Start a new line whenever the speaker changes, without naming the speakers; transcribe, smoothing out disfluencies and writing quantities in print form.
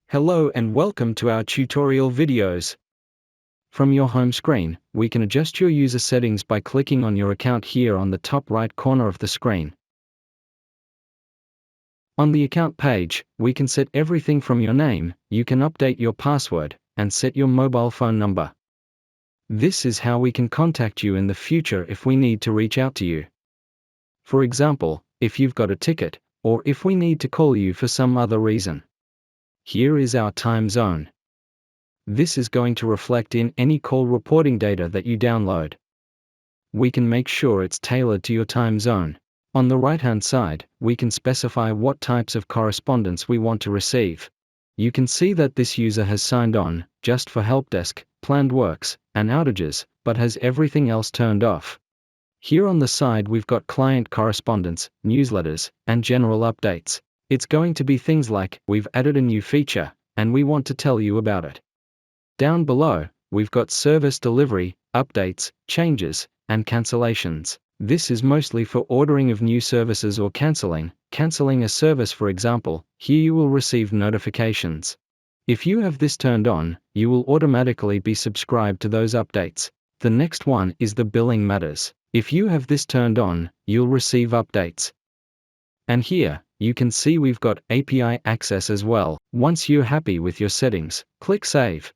Hello and welcome to our tutorial videos. From your home screen, we can adjust your user settings by clicking on your account here on the top right corner of the screen. On the account page, we can set everything from your name, you can update your password, and set your mobile phone number. This is how we can contact you in the future if we need to reach out to you. For example, if you've got a ticket, or if we need to call you for some other reason. Here is our time zone. This is going to reflect in any call reporting data that you download. We can make sure it's tailored to your time zone. On the right-hand side, we can specify what types of correspondence we want to receive. You can see that this user has signed on, just for help desk, planned works, and outages, but has everything else turned off. Here on the side we've got client correspondence, newsletters, and general updates. It's going to be things like, we've added a new feature, and we want to tell you about it. Down below, we've got service delivery, updates, changes, and cancellations. This is mostly for ordering of new services or canceling a service for example. Here you will receive notifications. If you have this turned on, you will automatically be subscribed to those updates. The next one is the billing matters. If you have this turned on, you'll receive updates. And here, you can see we've got API access as well. Once you're happy with your settings, click Save.